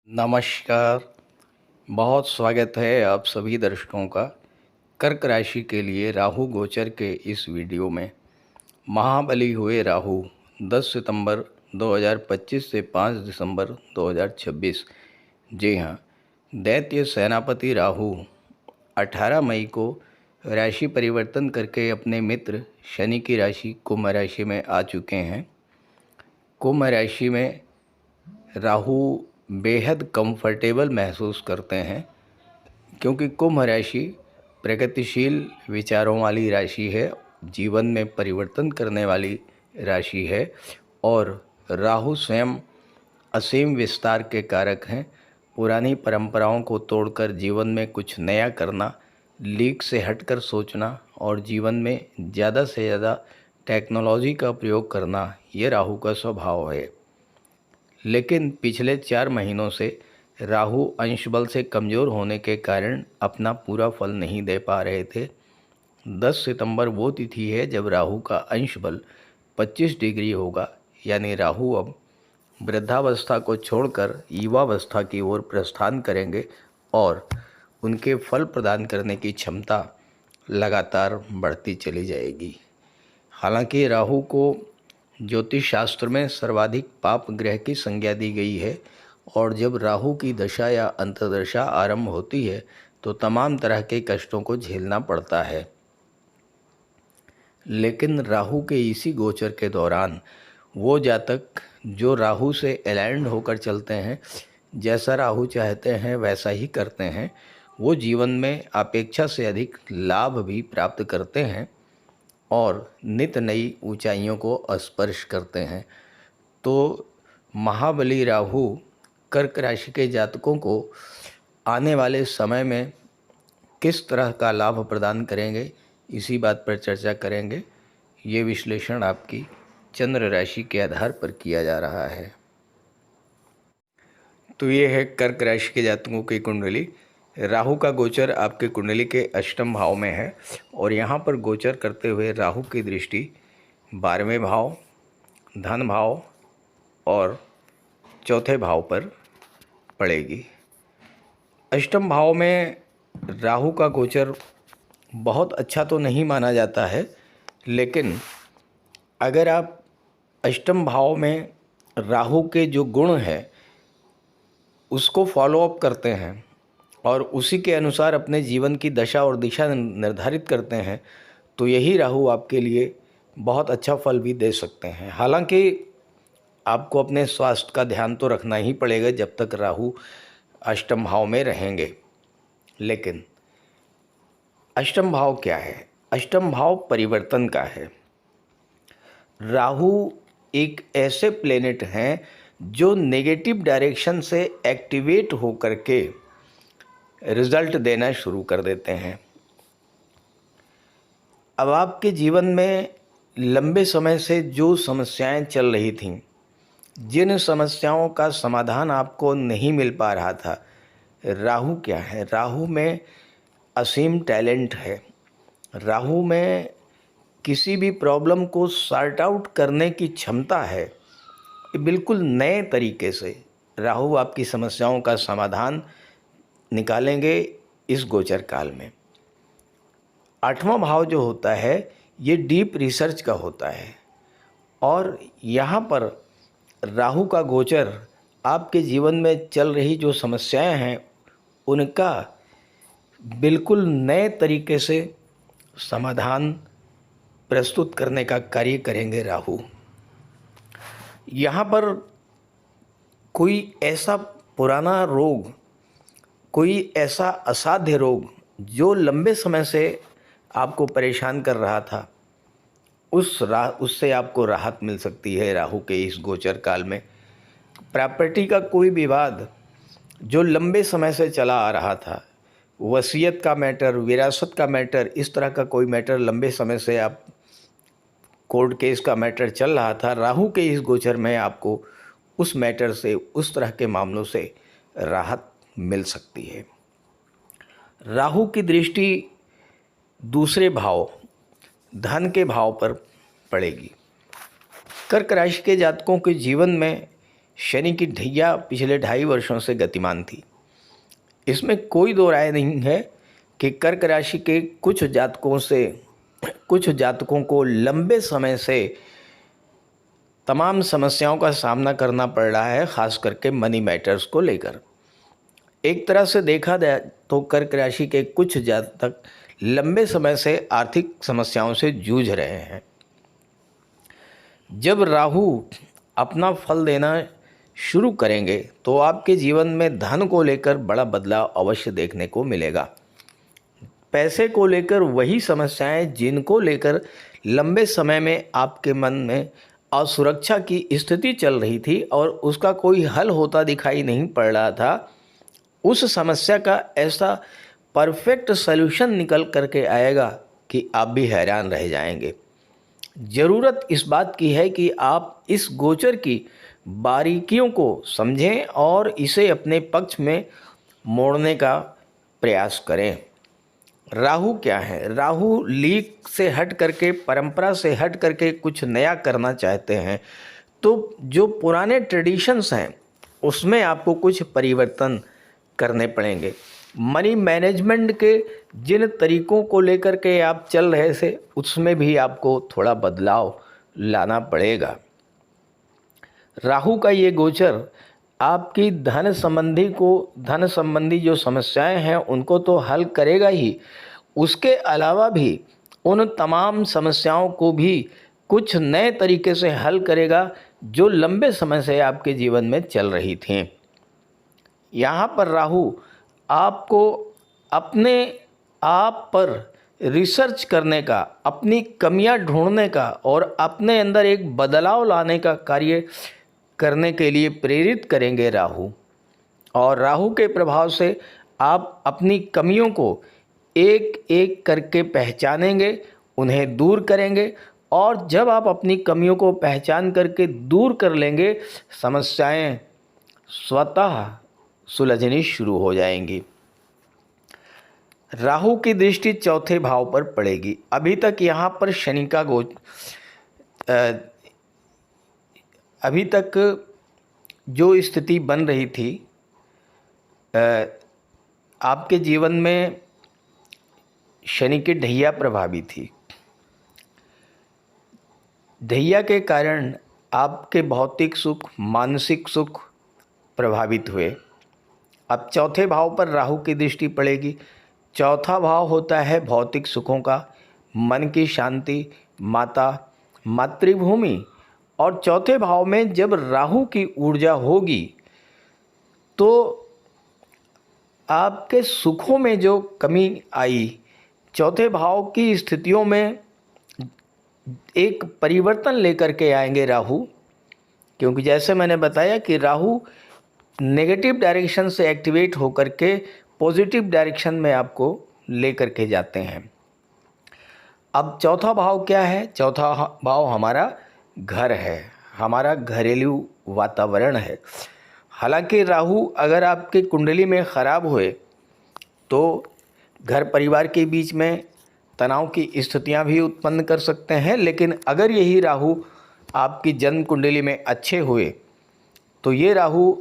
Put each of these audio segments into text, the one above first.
नमस्कार। बहुत स्वागत है आप सभी दर्शकों का कर्क राशि के लिए राहु गोचर के इस वीडियो में। महाबली हुए राहु 10 सितंबर 2025 से 5 दिसंबर 2026। जी हाँ, दैत्य सेनापति राहु 18 मई को राशि परिवर्तन करके अपने मित्र शनि की राशि कुंभ राशि में आ चुके हैं। कुंभ राशि में राहु बेहद कंफर्टेबल महसूस करते हैं क्योंकि कुंभ राशि प्रगतिशील विचारों वाली राशि है, जीवन में परिवर्तन करने वाली राशि है और राहु स्वयं असीम विस्तार के कारक हैं। पुरानी परंपराओं को तोड़कर जीवन में कुछ नया करना, लीक से हटकर सोचना और जीवन में ज़्यादा से ज़्यादा टेक्नोलॉजी का प्रयोग करना, ये राहु का स्वभाव है। लेकिन पिछले 4 महीनों से राहु अंश बल से कमज़ोर होने के कारण अपना पूरा फल नहीं दे पा रहे थे। 10 सितंबर वो तिथि है जब राहु का अंश बल 25 डिग्री होगा, यानी राहु अब वृद्धावस्था को छोड़कर युवावस्था की ओर प्रस्थान करेंगे और उनके फल प्रदान करने की क्षमता लगातार बढ़ती चली जाएगी। हालांकि राहु को ज्योतिष शास्त्र में सर्वाधिक पाप ग्रह की संज्ञा दी गई है और जब राहु की दशा या अंतर्दशा आरंभ होती है तो तमाम तरह के कष्टों को झेलना पड़ता है। लेकिन राहु के इसी गोचर के दौरान वो जातक जो राहु से अलाइंड होकर चलते हैं, जैसा राहु चाहते हैं वैसा ही करते हैं, वो जीवन में अपेक्षा से अधिक लाभ भी प्राप्त करते हैं और नित नई ऊंचाइयों को स्पर्श करते हैं। तो महाबली राहु कर्क राशि के जातकों को आने वाले समय में किस तरह का लाभ प्रदान करेंगे, इसी बात पर चर्चा करेंगे। ये विश्लेषण आपकी चंद्र राशि के आधार पर किया जा रहा है। तो ये है कर्क राशि के जातकों की कुंडली। राहु का गोचर आपके कुंडली के अष्टम भाव में है और यहाँ पर गोचर करते हुए राहु की दृष्टि 12वें भाव, धन भाव और चौथे भाव पर पड़ेगी। अष्टम भाव में राहु का गोचर बहुत अच्छा तो नहीं माना जाता है, लेकिन अगर आप अष्टम भाव में राहु के जो गुण हैं उसको फॉलो अप करते हैं और उसी के अनुसार अपने जीवन की दशा और दिशा निर्धारित करते हैं तो यही राहु आपके लिए बहुत अच्छा फल भी दे सकते हैं। हालांकि आपको अपने स्वास्थ्य का ध्यान तो रखना ही पड़ेगा जब तक राहु अष्टम भाव में रहेंगे। लेकिन अष्टम भाव क्या है? अष्टम भाव परिवर्तन का है। राहु एक ऐसे प्लेनेट हैं जो नेगेटिव डायरेक्शन से एक्टिवेट होकर के रिजल्ट देना शुरू कर देते हैं। अब आपके जीवन में लंबे समय से जो समस्याएं चल रही थीं, जिन समस्याओं का समाधान आपको नहीं मिल पा रहा था, राहु क्या है? राहु में असीम टैलेंट है। राहु में किसी भी प्रॉब्लम को सॉर्ट आउट करने की क्षमता है। बिल्कुल नए तरीके से राहु आपकी समस्याओं का समाधान निकालेंगे इस गोचर काल में। 8वां भाव जो होता है ये डीप रिसर्च का होता है और यहाँ पर राहु का गोचर आपके जीवन में चल रही जो समस्याएं हैं उनका बिल्कुल नए तरीके से समाधान प्रस्तुत करने का कार्य करेंगे राहु। यहाँ पर कोई ऐसा पुराना रोग, कोई ऐसा असाध्य रोग जो लंबे समय से आपको परेशान कर रहा था, उससे आपको राहत मिल सकती है राहु के इस गोचर काल में। प्रॉपर्टी का कोई विवाद जो लंबे समय से चला आ रहा था, वसीयत का मैटर, विरासत का मैटर, इस तरह का कोई मैटर लंबे समय से आप कोर्ट केस का मैटर चल रहा था, राहु के इस गोचर में आपको उस मैटर से, उस तरह के मामलों से राहत मिल सकती है। राहु की दृष्टि दूसरे भाव, धन के भाव पर पड़ेगी। कर्क राशि के जातकों के जीवन में शनि की ढैया पिछले 2.5 वर्षों से गतिमान थी। इसमें कोई दो राय नहीं है कि कर्क राशि के कुछ जातकों को लंबे समय से तमाम समस्याओं का सामना करना पड़ रहा है, खास करके मनी मैटर्स को लेकर। एक तरह से देखा जाए तो कर्क राशि के कुछ जातक लंबे समय से आर्थिक समस्याओं से जूझ रहे हैं। जब राहु अपना फल देना शुरू करेंगे तो आपके जीवन में धन को लेकर बड़ा बदलाव अवश्य देखने को मिलेगा। पैसे को लेकर वही समस्याएं जिनको लेकर लंबे समय में आपके मन में असुरक्षा की स्थिति चल रही थी और उसका कोई हल होता दिखाई नहीं पड़ रहा था, उस समस्या का ऐसा परफेक्ट सल्यूशन निकल करके आएगा कि आप भी हैरान रह जाएंगे। ज़रूरत इस बात की है कि आप इस गोचर की बारीकियों को समझें और इसे अपने पक्ष में मोड़ने का प्रयास करें। राहु क्या है? राहु लीक से हट करके, परंपरा से हट करके कुछ नया करना चाहते हैं, तो जो पुराने ट्रेडिशंस हैं उसमें आपको कुछ परिवर्तन करने पड़ेंगे। मनी मैनेजमेंट के जिन तरीकों को लेकर के आप चल रहे थे उसमें भी आपको थोड़ा बदलाव लाना पड़ेगा। राहु का ये गोचर आपकी धन संबंधी जो समस्याएं हैं उनको तो हल करेगा ही, उसके अलावा भी उन तमाम समस्याओं को भी कुछ नए तरीके से हल करेगा जो लंबे समय से आपके जीवन में चल रही थीं। यहाँ पर राहु आपको अपने आप पर रिसर्च करने का, अपनी कमियां ढूंढने का और अपने अंदर एक बदलाव लाने का कार्य करने के लिए प्रेरित करेंगे राहु। और राहु के प्रभाव से आप अपनी कमियों को एक एक करके पहचानेंगे, उन्हें दूर करेंगे और जब आप अपनी कमियों को पहचान करके दूर कर लेंगे, समस्याएं स्वतः सुलझनी शुरू हो जाएंगी। राहु की दृष्टि चौथे भाव पर पड़ेगी। अभी तक यहाँ पर शनि का अभी तक जो स्थिति बन रही थी, आपके जीवन में शनि की ढैया प्रभावी थी। ढैया के कारण आपके भौतिक सुख, मानसिक सुख प्रभावित हुए। अब चौथे भाव पर राहु की दृष्टि पड़ेगी। चौथा भाव होता है भौतिक सुखों का, मन की शांति, माता, मातृभूमि। और चौथे भाव में जब राहु की ऊर्जा होगी तो आपके सुखों में जो कमी आई, चौथे भाव की स्थितियों में एक परिवर्तन लेकर के आएंगे राहु। क्योंकि जैसे मैंने बताया कि राहु नेगेटिव डायरेक्शन से एक्टिवेट होकर के पॉजिटिव डायरेक्शन में आपको लेकर के जाते हैं। अब चौथा भाव क्या है? चौथा भाव हमारा घर है, हमारा घरेलू वातावरण है। हालांकि राहु अगर आपके कुंडली में ख़राब हुए तो घर परिवार के बीच में तनाव की स्थितियां भी उत्पन्न कर सकते हैं, लेकिन अगर यही राहु आपकी जन्म कुंडली में अच्छे हुए तो ये राहु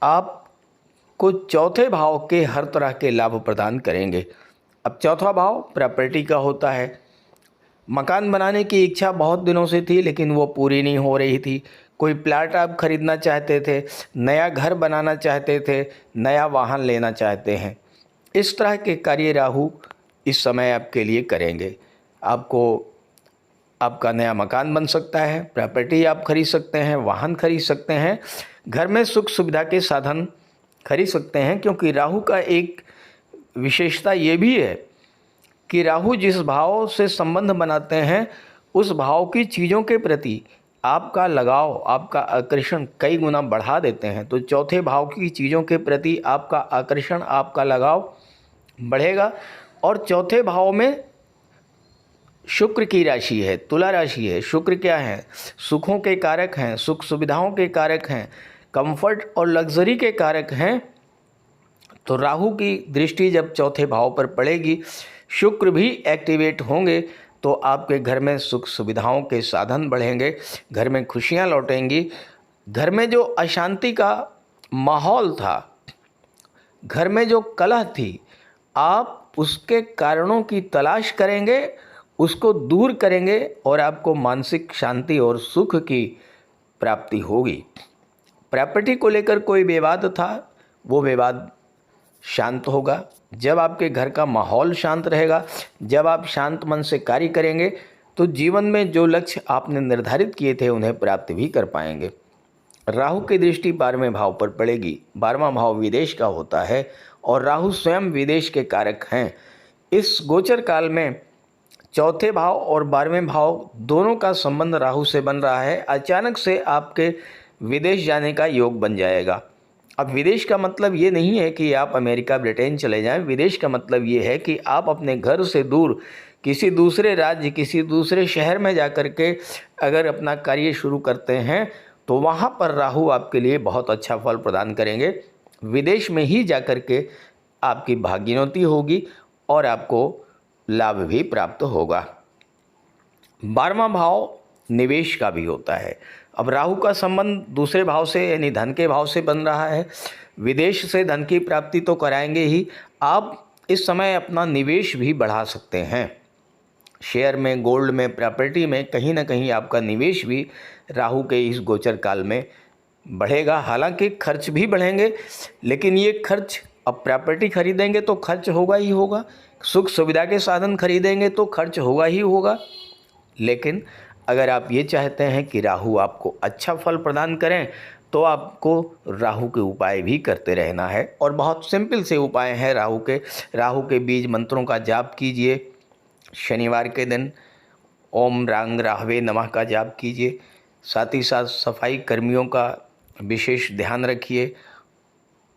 आपको चौथे भाव के हर तरह के लाभ प्रदान करेंगे। अब चौथा भाव प्रॉपर्टी का होता है। मकान बनाने की इच्छा बहुत दिनों से थी लेकिन वो पूरी नहीं हो रही थी। कोई प्लाट आप खरीदना चाहते थे, नया घर बनाना चाहते थे, नया वाहन लेना चाहते हैं। इस तरह के कार्य राहु इस समय आपके लिए करेंगे। आपका नया मकान बन सकता है, प्रॉपर्टी आप खरीद सकते हैं, वाहन खरीद सकते हैं, घर में सुख सुविधा के साधन खरीद सकते हैं। क्योंकि राहु का एक विशेषता ये भी है कि राहु जिस भाव से संबंध बनाते हैं उस भाव की चीज़ों के प्रति आपका लगाव, आपका आकर्षण कई गुना बढ़ा देते हैं। तो चौथे भाव की चीज़ों के प्रति आपका आकर्षण, आपका लगाव बढ़ेगा। और चौथे भाव में शुक्र की राशि है, तुला राशि है। शुक्र क्या है? सुखों के कारक हैं, सुख सुविधाओं के कारक हैं, कंफर्ट और लग्जरी के कारक हैं। तो राहु की दृष्टि जब चौथे भाव पर पड़ेगी, शुक्र भी एक्टिवेट होंगे तो आपके घर में सुख सुविधाओं के साधन बढ़ेंगे, घर में खुशियां लौटेंगी। घर में जो अशांति का माहौल था, घर में जो कलह थी, आप उसके कारणों की तलाश करेंगे, उसको दूर करेंगे और आपको मानसिक शांति और सुख की प्राप्ति होगी। प्रॉपर्टी को लेकर कोई विवाद था, वो विवाद शांत होगा। जब आपके घर का माहौल शांत रहेगा, जब आप शांत मन से कार्य करेंगे, तो जीवन में जो लक्ष्य आपने निर्धारित किए थे उन्हें प्राप्त भी कर पाएंगे। राहु की दृष्टि 12वें भाव पर पड़ेगी। 12वां भाव विदेश का होता है और राहु स्वयं विदेश के कारक हैं। इस गोचर काल में चौथे भाव और 12वें भाव दोनों का संबंध राहु से बन रहा है। अचानक से आपके विदेश जाने का योग बन जाएगा। अब विदेश का मतलब ये नहीं है कि आप अमेरिका ब्रिटेन चले जाएं। विदेश का मतलब ये है कि आप अपने घर से दूर किसी दूसरे राज्य, किसी दूसरे शहर में जाकर के अगर अपना कार्य शुरू करते हैं तो वहाँ पर राहु आपके लिए बहुत अच्छा फल प्रदान करेंगे। विदेश में ही जाकर के आपकी भाग्योन्नति होगी और आपको लाभ भी प्राप्त होगा। 12वां भाव निवेश का भी होता है। अब राहु का संबंध दूसरे भाव से यानी धन के भाव से बन रहा है। विदेश से धन की प्राप्ति तो कराएंगे ही, आप इस समय अपना निवेश भी बढ़ा सकते हैं। शेयर में, गोल्ड में, प्रॉपर्टी में कहीं ना कहीं आपका निवेश भी राहु के इस गोचर काल में बढ़ेगा। हालांकि खर्च भी बढ़ेंगे, लेकिन ये खर्च, अब प्रॉपर्टी खरीदेंगे तो खर्च होगा ही होगा, सुख सुविधा के साधन खरीदेंगे तो खर्च होगा ही होगा। लेकिन अगर आप ये चाहते हैं कि राहु आपको अच्छा फल प्रदान करें तो आपको राहु के उपाय भी करते रहना है। और बहुत सिंपल से उपाय हैं राहु के बीज मंत्रों का जाप कीजिए। शनिवार के दिन ओम रांग राहवे नमः का जाप कीजिए। साथ ही साथ सफाई कर्मियों का विशेष ध्यान रखिए।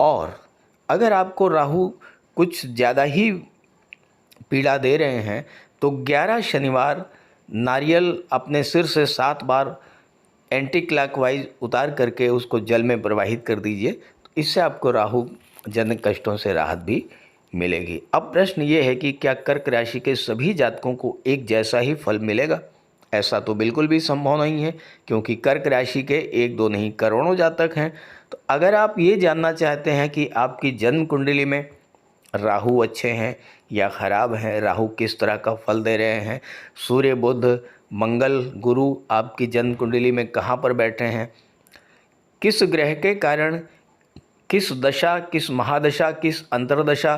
और अगर आपको राहु कुछ ज़्यादा ही पीड़ा दे रहे हैं तो 11 शनिवार नारियल अपने सिर से 7 बार एंटी क्लॉकवाइज उतार करके उसको जल में प्रवाहित कर दीजिए। तो इससे आपको राहु जनित कष्टों से राहत भी मिलेगी। अब प्रश्न ये है कि क्या कर्क राशि के सभी जातकों को एक जैसा ही फल मिलेगा? ऐसा तो बिल्कुल भी संभव नहीं है, क्योंकि कर्क राशि के 1-2 नहीं करोड़ों जातक हैं। तो अगर आप ये जानना चाहते हैं कि आपकी जन्म कुंडली में राहु अच्छे हैं या खराब हैं, राहु किस तरह का फल दे रहे हैं, सूर्य, बुध, मंगल, गुरु आपकी जन्म कुंडली में कहाँ पर बैठे हैं, किस ग्रह के कारण, किस दशा, किस महादशा, किस अंतर्दशा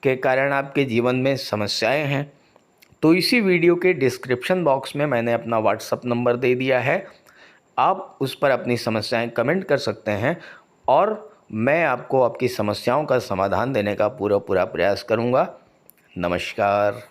के कारण आपके जीवन में समस्याएं हैं, तो इसी वीडियो के डिस्क्रिप्शन बॉक्स में मैंने अपना व्हाट्सअप नंबर दे दिया है। आप उस पर अपनी समस्याएं कमेंट कर सकते हैं और मैं आपको आपकी समस्याओं का समाधान देने का पूरा प्रयास करूंगा। नमस्कार।